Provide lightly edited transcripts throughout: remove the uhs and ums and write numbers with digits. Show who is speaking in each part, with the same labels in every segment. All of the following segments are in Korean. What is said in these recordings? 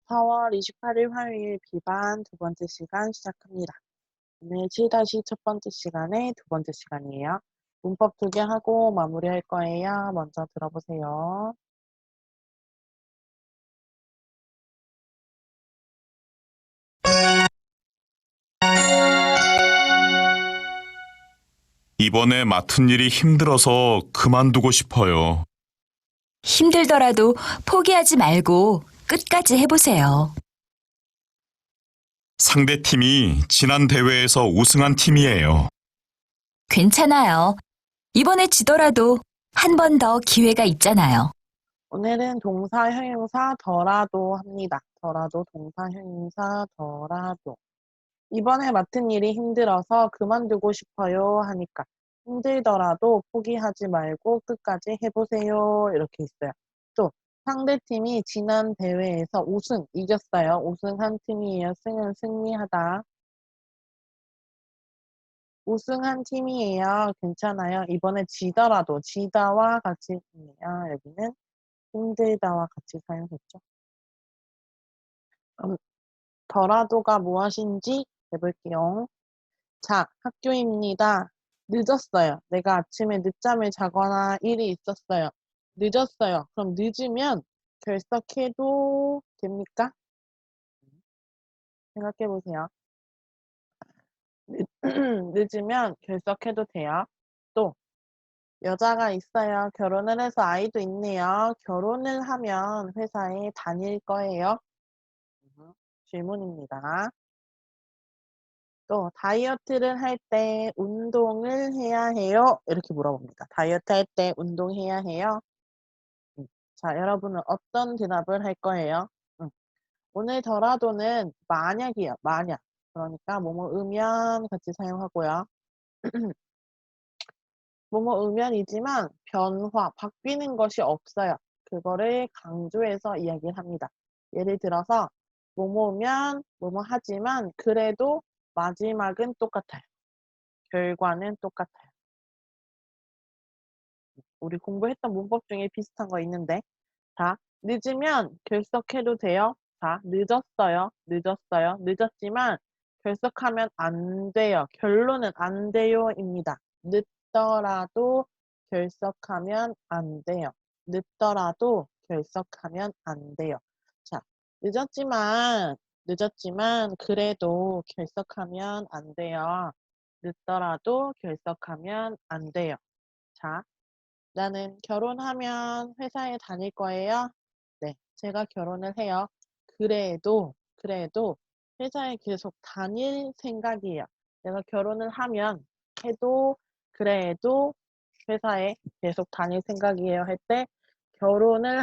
Speaker 1: 4월 28일 화요일 비반 두 번째 시간 시작합니다. 오늘 7다시 첫 번째 시간의 두 번째 시간이에요. 문법 2개 하고 마무리할 거예요. 먼저 들어보세요.
Speaker 2: 이번에 맡은 일이 힘들어서 그만두고 싶어요.
Speaker 3: 힘들더라도 포기하지 말고 끝까지 해보세요.
Speaker 2: 상대 팀이 지난 대회에서 우승한 팀이에요.
Speaker 3: 괜찮아요. 이번에 지더라도 한 번 더 기회가 있잖아요.
Speaker 1: 오늘은 동사, 형용사, 더라도 합니다. 더라도, 동사, 형용사, 더라도. 이번에 맡은 일이 힘들어서 그만두고 싶어요 하니까 힘들더라도 포기하지 말고 끝까지 해보세요. 이렇게 있어요. 또 상대팀이 지난 대회에서 이겼어요. 우승한 팀이에요. 승은 승리하다. 우승한 팀이에요. 괜찮아요. 이번에 지더라도 지다와 같이 있네요. 여기는 힘들다와 같이 사용했죠. 그럼 더라도가 무엇인지 해볼게요. 자, 학교입니다. 늦었어요. 내가 아침에 늦잠을 자거나 일이 있었어요. 늦었어요. 그럼 늦으면 결석해도 됩니까? 생각해 보세요. 늦으면 결석해도 돼요. 또 여자가 있어요. 결혼을 해서 아이도 있네요. 결혼을 하면 회사에 다닐 거예요. 질문입니다. 또 다이어트를 할 때 운동을 해야 해요? 이렇게 물어봅니다. 다이어트 할 때 운동해야 해요? 자, 여러분은 어떤 대답을 할 거예요? 오늘 더라도는 만약이에요. 만약. 그러니까 뭐뭐 으면 같이 사용하고요. 뭐뭐 으면이지만 변화, 바뀌는 것이 없어요. 그거를 강조해서 이야기를 합니다. 예를 들어서 뭐뭐면 뭐뭐 하지만 그래도 마지막은 똑같아요. 결과는 똑같아요. 우리 공부했던 문법 중에 비슷한 거 있는데 자, 늦으면 결석해도 돼요. 자, 늦었어요. 늦었어요. 늦었지만 결석하면 안 돼요. 결론은 안 돼요입니다. 늦더라도 결석하면 안 돼요. 늦더라도 결석하면 안 돼요. 자, 늦었지만 그래도 결석하면 안 돼요. 늦더라도 결석하면 안 돼요. 자, 나는 결혼하면 회사에 다닐 거예요. 네, 제가 결혼을 해요. 그래도 회사에 계속 다닐 생각이에요. 내가 결혼을 하면 해도 그래도 회사에 계속 다닐 생각이에요 할 때 결혼을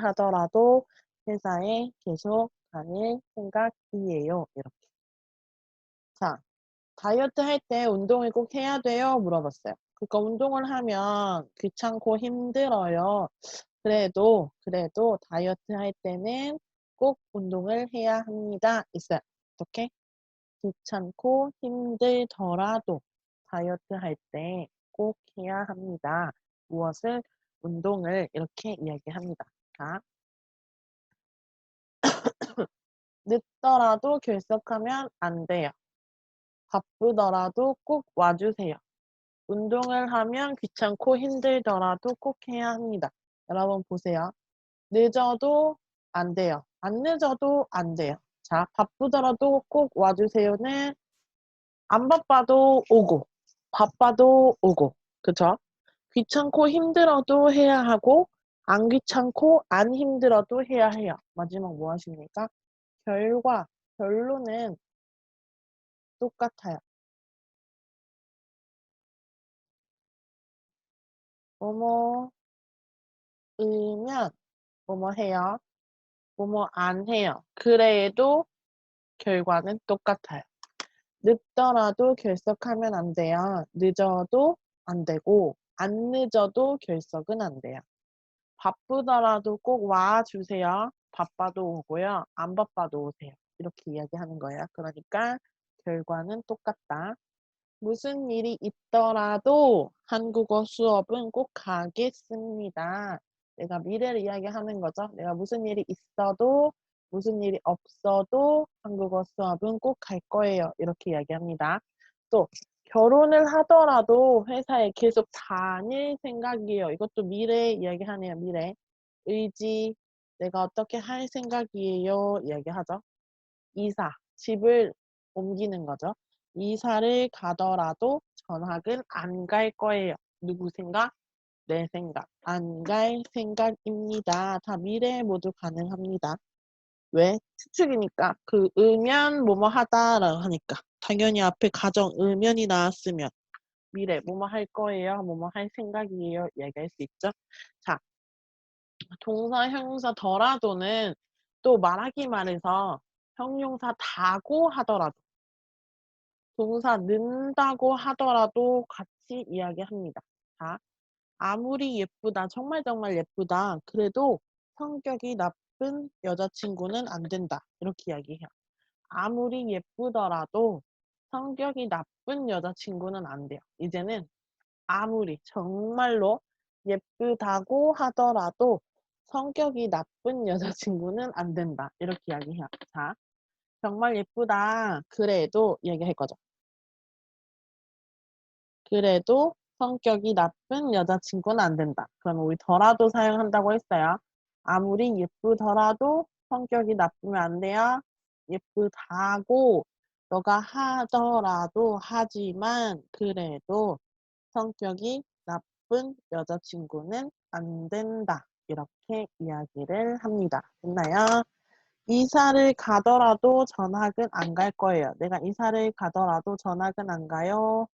Speaker 1: 하더라도 회사에 계속 다닐 생각이에요. 이렇게. 자, 다이어트 할 때 운동을 꼭 해야 돼요? 물어봤어요. 그러니까 운동을 하면 귀찮고 힘들어요. 그래도 다이어트 할 때는 꼭 운동을 해야 합니다. 있어요. 어떻게? 귀찮고 힘들더라도 다이어트 할 때 꼭 해야 합니다. 무엇을? 운동을 이렇게 이야기합니다. 자, 늦더라도 결석하면 안 돼요. 바쁘더라도 꼭 와주세요. 운동을 하면 귀찮고 힘들더라도 꼭 해야 합니다. 여러분 보세요. 늦어도 안 돼요. 안 늦어도 안 돼요. 자, 바쁘더라도 꼭 와주세요는 안 바빠도 오고, 바빠도 오고, 그쵸? 귀찮고 힘들어도 해야 하고, 안 귀찮고 안 힘들어도 해야 해요. 마지막 뭐 하십니까? 결론은 똑같아요. 뭐뭐 으면 뭐뭐 해요. 뭐뭐 안 해요. 그래도 결과는 똑같아요. 늦더라도 결석하면 안 돼요. 늦어도 안 되고 안 늦어도 결석은 안 돼요. 바쁘더라도 꼭 와주세요. 바빠도 오고요. 안 바빠도 오세요. 이렇게 이야기하는 거예요. 그러니까 결과는 똑같다. 무슨 일이 있더라도 한국어 수업은 꼭 가겠습니다. 내가 미래를 이야기하는 거죠. 내가 무슨 일이 있어도 무슨 일이 없어도 한국어 수업은 꼭 갈 거예요. 이렇게 이야기합니다. 또 결혼을 하더라도 회사에 계속 다닐 생각이에요. 이것도 미래 이야기하네요. 미래. 의지, 내가 어떻게 할 생각이에요. 이야기하죠. 이사, 집을 옮기는 거죠. 이사를 가더라도 전학은 안 갈 거예요. 누구 생각? 내 생각. 안 갈 생각입니다. 다 미래 모두 가능합니다. 왜? 추측이니까. 그 의면 뭐뭐 하다라고 하니까. 당연히 앞에 가정 의면이 나왔으면 미래 뭐뭐 할 거예요. 뭐뭐 할 생각이에요. 얘기할 수 있죠. 자, 동사, 형용사 더라도는 또 말하기 말해서 형용사 다고 하더라도 동사 는다고 하더라도 같이 이야기합니다. 자, 아무리 예쁘다, 정말 정말 예쁘다. 그래도 성격이 나쁜 여자친구는 안 된다. 이렇게 이야기해요. 아무리 예쁘더라도 성격이 나쁜 여자친구는 안 돼요. 이제는 아무리 정말로 예쁘다고 하더라도 성격이 나쁜 여자친구는 안 된다. 이렇게 이야기해요. 자, 정말 예쁘다. 그래도 이야기할 거죠. 그래도 성격이 나쁜 여자친구는 안 된다. 그러면 우리 더라도 사용한다고 했어요. 아무리 예쁘더라도 성격이 나쁘면 안 돼요. 예쁘다고 너가 하더라도 하지만 그래도 성격이 나쁜 여자친구는 안 된다. 이렇게 이야기를 합니다. 됐나요? 이사를 가더라도 전학은 안 갈 거예요. 내가 이사를 가더라도 전학은 안 가요.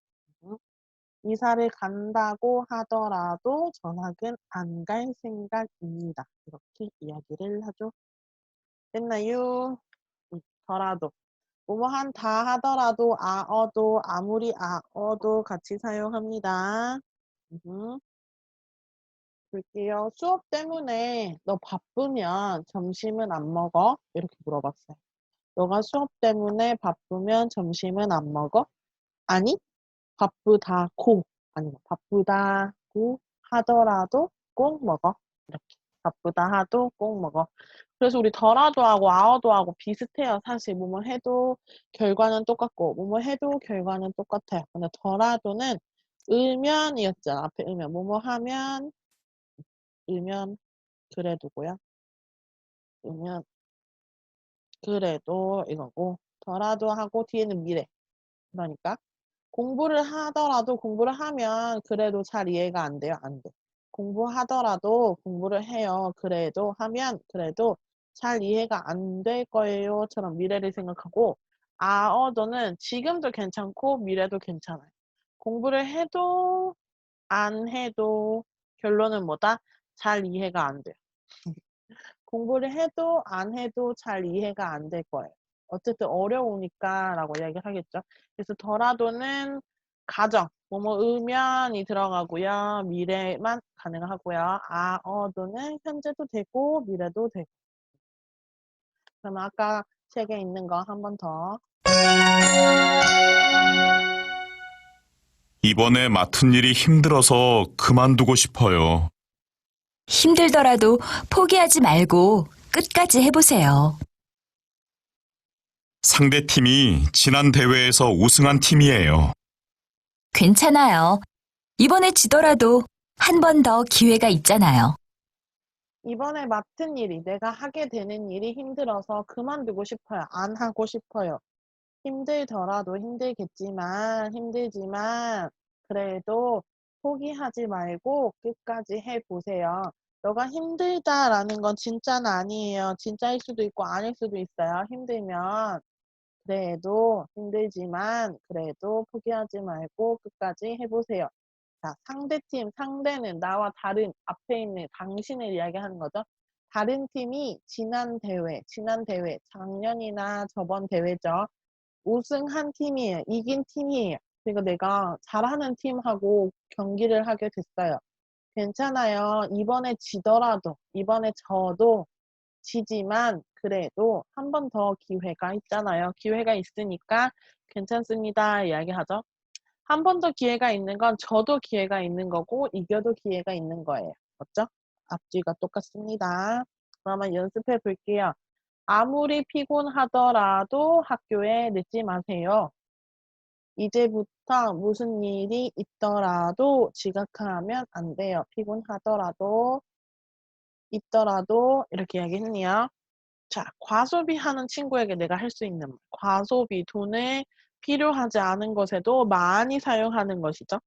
Speaker 1: 이사를 간다고 하더라도 전학은 안 갈 생각입니다. 이렇게 이야기를 하죠. 됐나요? 더라도. 뭐뭐한 다 하더라도 아어도 아무리 아어도 같이 사용합니다. 볼게요. 수업 때문에 너 바쁘면 점심은 안 먹어? 이렇게 물어봤어요. 너가 수업 때문에 바쁘면 점심은 안 먹어? 아니, 바쁘다고 아니면 바쁘다고 하더라도 꼭 먹어. 이렇게 바쁘다 하도 꼭 먹어. 그래서 우리 더라도 하고 아어도 하고 비슷해요. 사실 뭐뭐 해도 결과는 똑같고 뭐뭐 해도 결과는 똑같아요. 근데 더라도는 의면이었잖아. 앞에 의면 뭐뭐 하면 의면 그래도고요. 의면 그래도 이거고 더라도 하고 뒤에는 미래. 그러니까 공부를 하더라도 공부를 하면 그래도 잘 이해가 안 돼요. 안 돼. 공부하더라도 공부를 해요. 그래도 하면 그래도 잘 이해가 안 될 거예요.처럼 미래를 생각하고 아어도는 지금도 괜찮고 미래도 괜찮아요. 공부를 해도 안 해도 결론은 뭐다? 잘 이해가 안 돼요. 공부를 해도 안 해도 잘 이해가 안 될 거예요. 어쨌든 어려우니까 라고 이야기를 하겠죠. 그래서 더라도는 가정, 뭐뭐 의면이 들어가고요. 미래만 가능하고요. 아어도는 현재도 되고 미래도 되고. 그럼 아까 책에 있는 거 한 번 더.
Speaker 2: 이번에 맡은 일이 힘들어서 그만두고 싶어요.
Speaker 3: 힘들더라도 포기하지 말고 끝까지 해보세요.
Speaker 2: 상대 팀이 지난 대회에서 우승한 팀이에요.
Speaker 3: 괜찮아요. 이번에 지더라도 한 번 더 기회가 있잖아요.
Speaker 1: 이번에 맡은 일이 내가 하게 되는 일이 힘들어서 그만두고 싶어요. 안 하고 싶어요. 힘들더라도 힘들지만 그래도 포기하지 말고 끝까지 해보세요. 너가 힘들다라는 건 진짜는 아니에요. 진짜일 수도 있고 아닐 수도 있어요. 힘들면 그래도 힘들지만 그래도 포기하지 말고 끝까지 해보세요. 자, 상대팀, 상대는 나와 다른 앞에 있는 당신을 이야기하는 거죠. 다른 팀이 지난 대회, 작년이나 저번 대회죠. 우승한 팀이에요. 이긴 팀이에요. 그러니까 내가 잘하는 팀하고 경기를 하게 됐어요. 괜찮아요. 이번에 지더라도, 이번에 져도 지지만 그래도 한 번 더 기회가 있잖아요. 기회가 있으니까 괜찮습니다. 이야기하죠. 한 번 더 기회가 있는 건 저도 기회가 있는 거고 이겨도 기회가 있는 거예요. 맞죠? 앞뒤가 똑같습니다. 그러면 연습해 볼게요. 아무리 피곤하더라도 학교에 늦지 마세요. 이제부터 무슨 일이 있더라도 지각하면 안 돼요. 피곤하더라도 있더라도 이렇게 이야기했네요. 자, 과소비하는 친구에게 내가 할 수 있는 말. 과소비, 돈을 필요하지 않은 것에도 많이 사용하는 것이죠.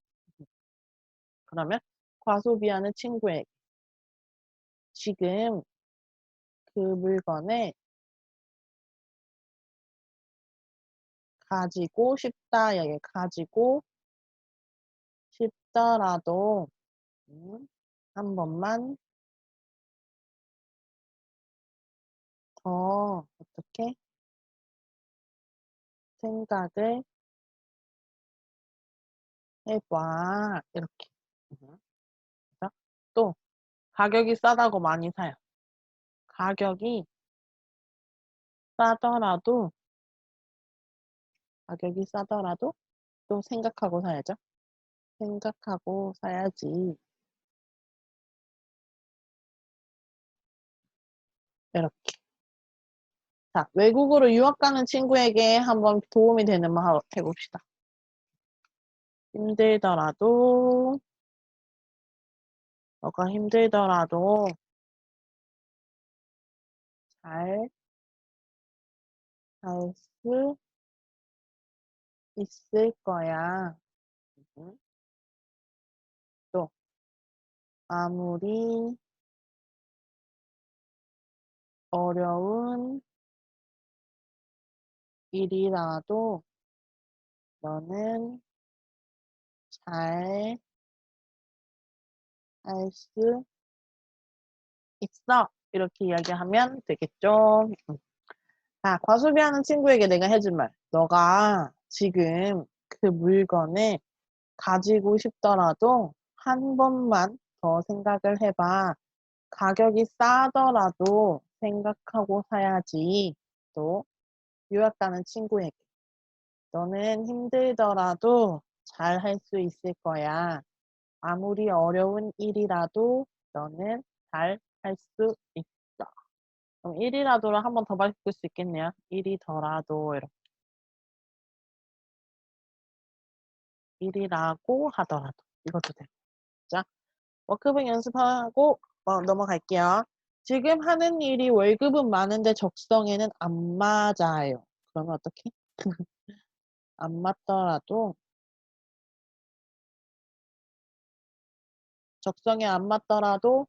Speaker 1: 그러면 과소비하는 친구에게 지금 그 물건을 가지고 싶다, 여기 가지고 싶더라도 한 번만 더 어떻게 생각을 해봐. 이렇게. 그래서 또 가격이 싸다고 많이 사요. 가격이 싸더라도 가격이 싸더라도 또 생각하고 사야죠. 생각하고 사야지. 이렇게. 자, 외국으로 유학 가는 친구에게 한번 도움이 되는 말 해봅시다. 힘들더라도, 너가 힘들더라도 잘 할 수 있을 거야. 또, 아무리 어려운 일이라도 너는 잘 할 수 있어. 이렇게 이야기하면 되겠죠. 자, 과소비하는 친구에게 내가 해줄 말. 너가 지금 그 물건을 가지고 싶더라도 한 번만 더 생각을 해봐. 가격이 싸더라도 생각하고 사야지. 또 유학 가는 친구에게 너는 힘들더라도 잘 할 수 있을 거야. 아무리 어려운 일이라도 너는 잘 할 수 있어. 그럼 일이라도를 한 번 더 바꿀 수 있겠네요. 일이더라도 이렇게. 일이라고 하더라도 이것도 돼요. 자, 워크북 연습하고 넘어갈게요. 지금 하는 일이 월급은 많은데 적성에는 안 맞아요. 그러면 어떻게? 안 맞더라도 적성에 안 맞더라도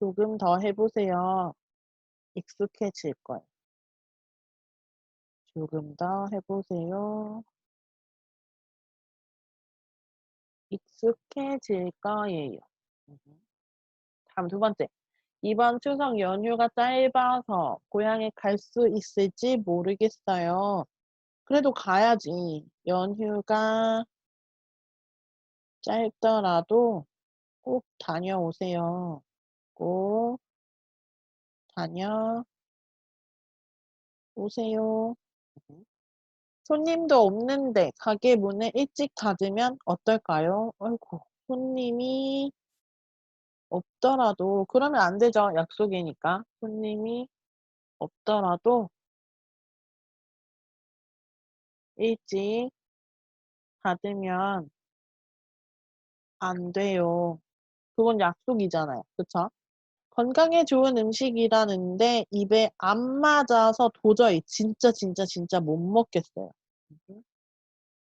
Speaker 1: 조금 더 해보세요. 익숙해질 거예요. 조금 더 해보세요. 익숙해질 거예요. 다음 두 번째. 이번 추석 연휴가 짧아서 고향에 갈 수 있을지 모르겠어요. 그래도 가야지. 연휴가 짧더라도 꼭 다녀오세요. 꼭 다녀오세요. 손님도 없는데 가게 문을 일찍 닫으면 어떨까요? 아이고, 손님이 없더라도 그러면 안 되죠. 약속이니까. 손님이 없더라도 일찍 닫으면 안 돼요. 그건 약속이잖아요. 그쵸? 건강에 좋은 음식이라는데 입에 안 맞아서 도저히 진짜 못 먹겠어요.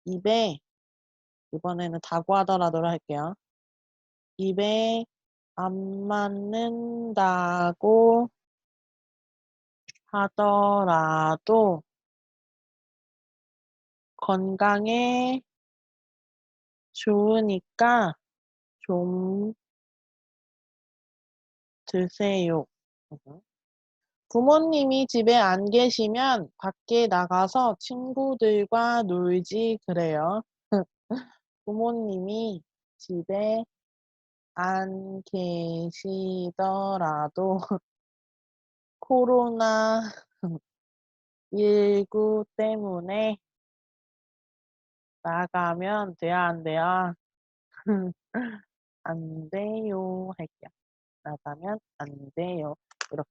Speaker 1: 입에 이번에는 다구하더라도 할게요. 입에 안 맞는다고 하더라도 건강에 좋으니까 좀 드세요. 부모님이 집에 안 계시면 밖에 나가서 친구들과 놀지 그래요. 부모님이 집에 안 계시더라도 코로나19 때문에 나가면 돼야 안 돼요? 안 돼요. 할게요. 나가면 안 돼요. 이렇게.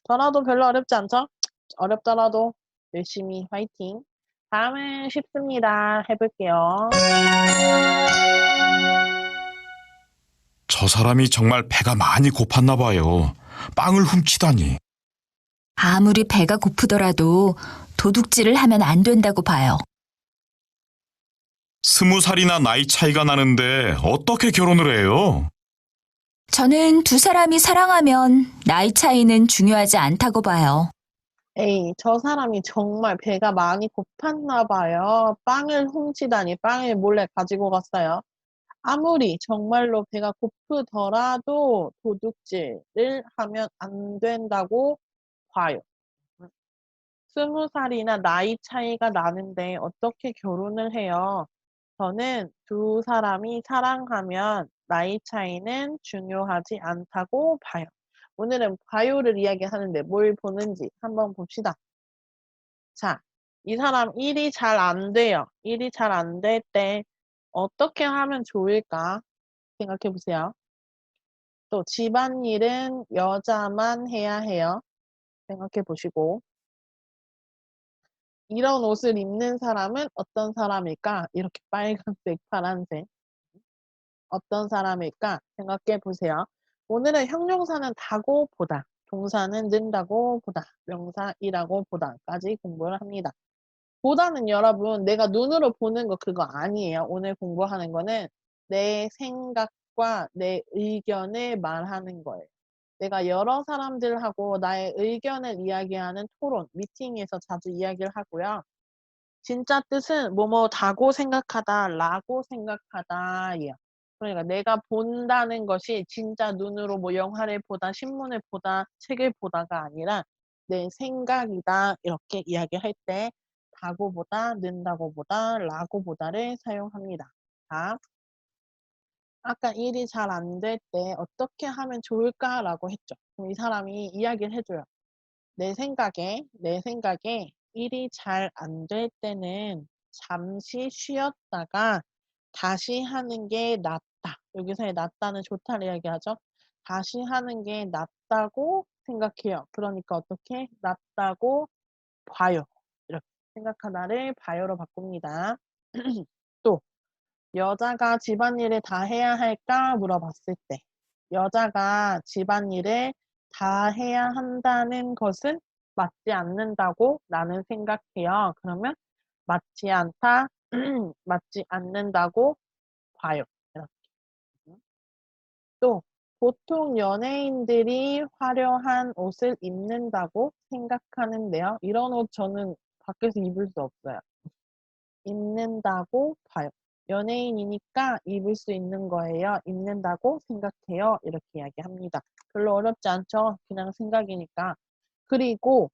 Speaker 1: 전화도 별로 어렵지 않죠? 어렵더라도 열심히 화이팅. 다음은 쉽습니다. 해볼게요.
Speaker 2: 저 사람이 정말 배가 많이 고팠나 봐요. 빵을 훔치다니.
Speaker 3: 아무리 배가 고프더라도 도둑질을 하면 안 된다고 봐요.
Speaker 2: 20살이나 나이 차이가 나는데 어떻게 결혼을 해요?
Speaker 3: 저는 두 사람이 사랑하면 나이 차이는 중요하지 않다고 봐요.
Speaker 1: 에이, 저 사람이 정말 배가 많이 고팠나 봐요. 빵을 훔치다니 빵을 몰래 가지고 갔어요. 아무리 정말로 배가 고프더라도 도둑질을 하면 안 된다고 봐요. 20살이나 나이 차이가 나는데 어떻게 결혼을 해요? 저는 두 사람이 사랑하면 나이 차이는 중요하지 않다고 봐요. 오늘은 봐요를 이야기하는데 뭘 보는지 한번 봅시다. 자, 이 사람 일이 잘 안 돼요. 일이 잘 안 될 때 어떻게 하면 좋을까 생각해 보세요. 또 집안일은 여자만 해야 해요. 생각해 보시고 이런 옷을 입는 사람은 어떤 사람일까? 이렇게 빨간색, 파란색. 어떤 사람일까? 생각해 보세요. 오늘은 형용사는 다고 보다, 동사는 는다고 보다, 명사이라고 보다까지 공부를 합니다. 보다는 여러분 내가 눈으로 보는 거 그거 아니에요. 오늘 공부하는 거는 내 생각과 내 의견을 말하는 거예요. 내가 여러 사람들하고 나의 의견을 이야기하는 토론, 미팅에서 자주 이야기를 하고요. 진짜 뜻은 뭐뭐다고 생각하다, 라고 생각하다, 예요. 그러니까 내가 본다는 것이 진짜 눈으로 뭐 영화를 보다, 신문을 보다, 책을 보다가 아니라 내 생각이다, 이렇게 이야기할 때 다고 보다, 는다고 보다, 라고 보다를 사용합니다. 자, 아까 일이 잘 안 될 때 어떻게 하면 좋을까라고 했죠. 그럼 이 사람이 이야기를 해줘요. 내 생각에 일이 잘 안 될 때는 잠시 쉬었다가 다시 하는 게 낫다. 여기서의 낫다는 좋다를 이야기하죠. 다시 하는 게 낫다고 생각해요. 그러니까 어떻게? 낫다고 봐요. 이렇게 생각하다를 봐요로 바꿉니다. 또 여자가 집안일을 다 해야 할까 물어봤을 때 여자가 집안일을 다 해야 한다는 것은 맞지 않는다고 나는 생각해요. 그러면 맞지 않다, 맞지 않는다고 봐요. 이렇게. 또 보통 연예인들이 화려한 옷을 입는다고 생각하는데요. 이런 옷 저는 밖에서 입을 수 없어요. 입는다고 봐요. 연예인이니까 입을 수 있는 거예요. 입는다고 생각해요. 이렇게 이야기합니다. 별로 어렵지 않죠? 그냥 생각이니까. 그리고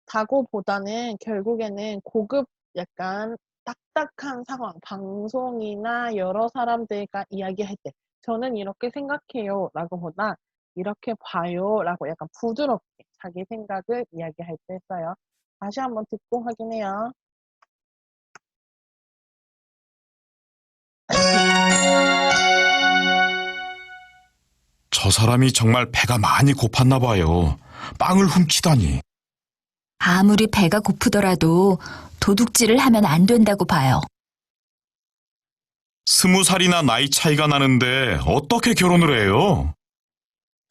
Speaker 1: 다고보다는 결국에는 고급 약간 딱딱한 상황, 방송이나 여러 사람들과 이야기할 때 저는 이렇게 생각해요 라고 보다 이렇게 봐요 라고 약간 부드럽게 자기 생각을 이야기할 때 써요. 다시 한번 듣고 확인해요.
Speaker 2: 저 사람이 정말 배가 많이 고팠나 봐요. 빵을 훔치다니.
Speaker 3: 아무리 배가 고프더라도 도둑질을 하면 안 된다고 봐요.
Speaker 2: 20살이나 나이 차이가 나는데 어떻게 결혼을 해요?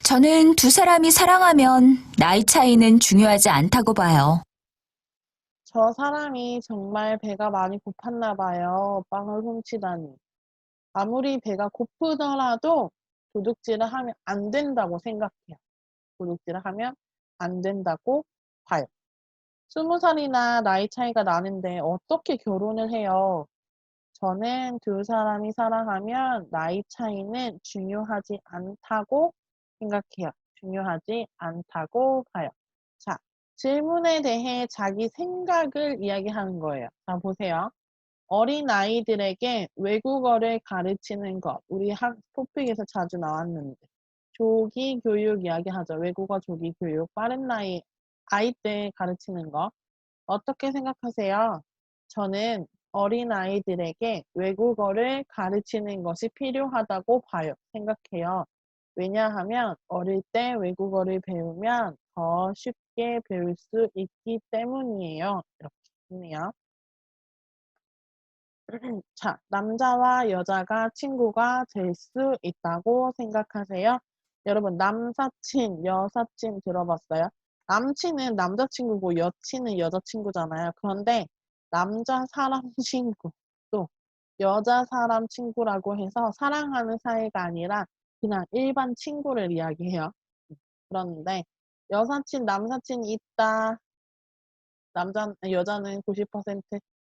Speaker 3: 저는 두 사람이 사랑하면 나이 차이는 중요하지 않다고 봐요.
Speaker 1: 저 사람이 정말 배가 많이 고팠나 봐요. 빵을 훔치다니. 아무리 배가 고프더라도 도둑질을 하면 안 된다고 생각해요. 도둑질을 하면 안 된다고 봐요. 20살이나 나이 차이가 나는데 어떻게 결혼을 해요? 저는 두 사람이 사랑하면 나이 차이는 중요하지 않다고 생각해요. 중요하지 않다고 봐요. 자, 질문에 대해 자기 생각을 이야기하는 거예요. 자, 보세요. 어린아이들에게 외국어를 가르치는 것. 우리 토픽에서 자주 나왔는데. 조기 교육 이야기하죠. 외국어 조기 교육. 빠른 나이 아이 때 가르치는 거. 어떻게 생각하세요? 저는 어린아이들에게 외국어를 가르치는 것이 필요하다고 봐요. 생각해요. 왜냐하면 어릴 때 외국어를 배우면 더 쉽게 배울 수 있기 때문이에요. 이렇게 있네요. 자, 남자와 여자가 친구가 될 수 있다고 생각하세요? 여러분, 남사친, 여사친 들어봤어요? 남친은 남자친구고 여친은 여자친구잖아요. 그런데 남자 사람 친구, 또 여자 사람 친구라고 해서 사랑하는 사이가 아니라 그냥 일반 친구를 이야기해요. 그런데 여사친, 남사친 있다. 여자는 90%,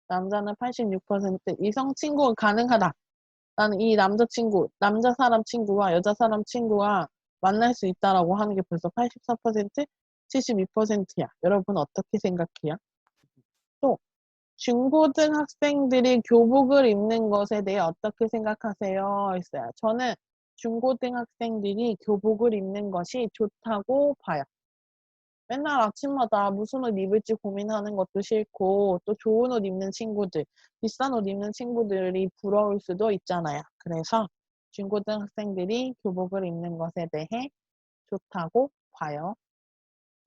Speaker 1: 남자는 86%, 이성 친구가 가능하다. 나는 이 남자친구, 남자 사람 친구와 여자 사람 친구가 만날 수 있다라고 하는 게 벌써 84%, 72%야. 여러분 어떻게 생각해요? 또 중고등학생들이 교복을 입는 것에 대해 어떻게 생각하세요? 있어요. 저는 중고등학생들이 교복을 입는 것이 좋다고 봐요. 맨날 아침마다 무슨 옷 입을지 고민하는 것도 싫고 또 좋은 옷 입는 친구들, 비싼 옷 입는 친구들이 부러울 수도 있잖아요. 그래서 중고등학생들이 교복을 입는 것에 대해 좋다고 봐요.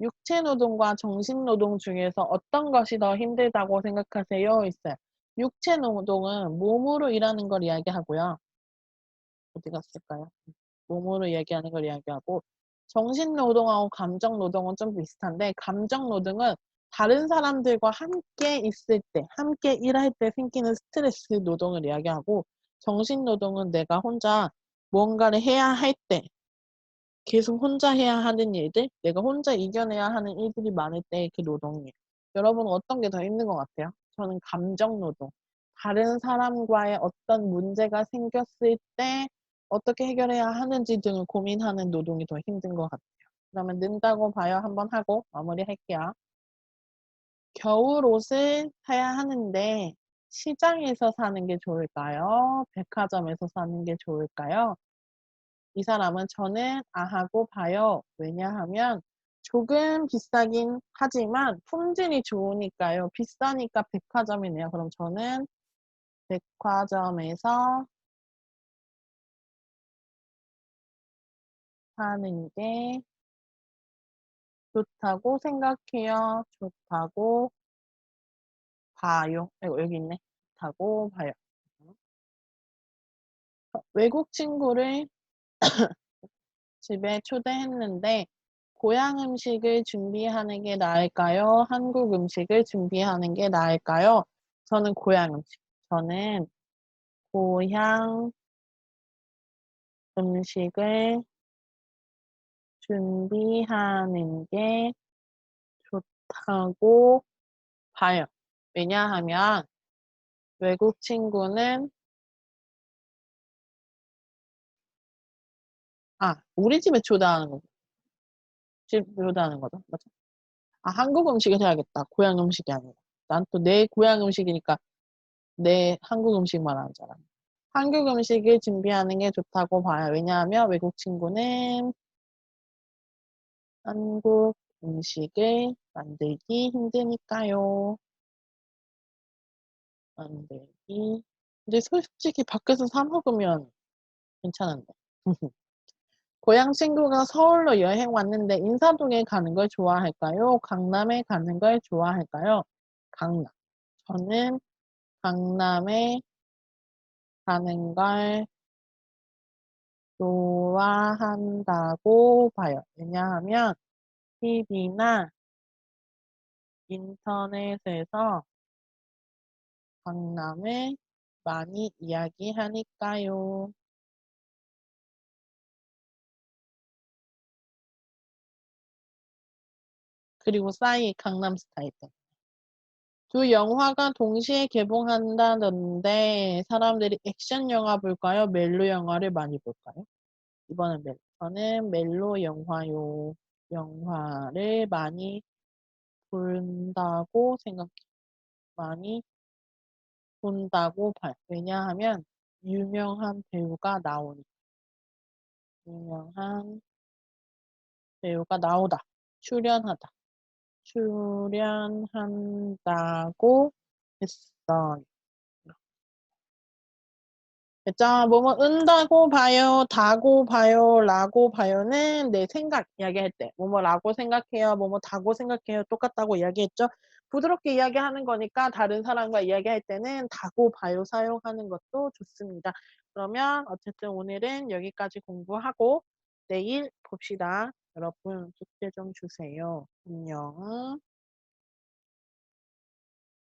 Speaker 1: 육체노동과 정신노동 중에서 어떤 것이 더 힘들다고 생각하세요? 있어요. 육체노동은 몸으로 일하는 걸 이야기하고요. 어디 갔을까요? 몸으로 얘기하는 걸 이야기하고 정신노동하고 감정노동은 좀 비슷한데 감정노동은 다른 사람들과 함께 있을 때, 함께 일할 때 생기는 스트레스 노동을 이야기하고 정신노동은 내가 혼자 무언가를 해야 할 때, 계속 혼자 해야 하는 일들, 내가 혼자 이겨내야 하는 일들이 많을 때 그 노동이에요. 여러분은 어떤 게 더 힘든 것 같아요? 저는 감정노동. 다른 사람과의 어떤 문제가 생겼을 때 어떻게 해결해야 하는지 등을 고민하는 노동이 더 힘든 것 같아요. 그러면 는다고 봐요. 한번 하고 마무리할게요. 겨울 옷을 사야 하는데 시장에서 사는 게 좋을까요? 백화점에서 사는 게 좋을까요? 이 사람은 저는 아하고 봐요. 왜냐하면 조금 비싸긴 하지만 품질이 좋으니까요. 비싸니까 백화점이네요. 그럼 저는 백화점에서 사는 게 좋다고 생각해요. 좋다고 봐요. 여기 있네. 좋다고 봐요. 외국 친구를 집에 초대했는데 고향 음식을 준비하는 게 나을까요? 한국 음식을 준비하는 게 나을까요? 저는 고향 음식. 저는 고향 음식을 준비하는 게 좋다고 봐요. 왜냐하면 외국 친구는 우리 집에 초대하는 거. 집 초대하는 거죠. 맞죠? 한국 음식을 해야겠다. 고향 음식이 아니라. 난 또 내 고향 음식이니까 내 한국 음식만 하는 줄 알아. 한국 음식을 준비하는 게 좋다고 봐요. 왜냐하면 외국 친구는 한국 음식을 만들기 힘드니까요. 만들기. 근데 솔직히 밖에서 사 먹으면 괜찮은데. 고향 친구가 서울로 여행 왔는데 인사동에 가는 걸 좋아할까요? 강남에 가는 걸 좋아할까요? 강남. 저는 강남에 가는 걸 좋아한다고 봐요. 왜냐하면 TV나 인터넷에서 강남을 많이 이야기하니까요. 그리고 싸이 강남 스타일 때. 두 영화가 동시에 개봉한다던데 사람들이 액션 영화 볼까요? 멜로 영화를 많이 볼까요? 이번엔 멜로. 저는 멜로 영화를 많이 본다고 생각해요. 많이 본다고 봐요. 왜냐하면 유명한 배우가 나오니까. 유명한 배우가 나오다. 출연하다. 출연한다고 했어요. 자, 뭐뭐 은다고 봐요, 다고 봐요, 라고 봐요는 내 생각 이야기할 때 뭐뭐라고 생각해요, 뭐뭐 다고 생각해요, 똑같다고 이야기했죠. 부드럽게 이야기하는 거니까 다른 사람과 이야기할 때는 다고 봐요 사용하는 것도 좋습니다. 그러면 어쨌든 오늘은 여기까지 공부하고 내일 봅시다. 여러분 숙제 좀 주세요. 안녕.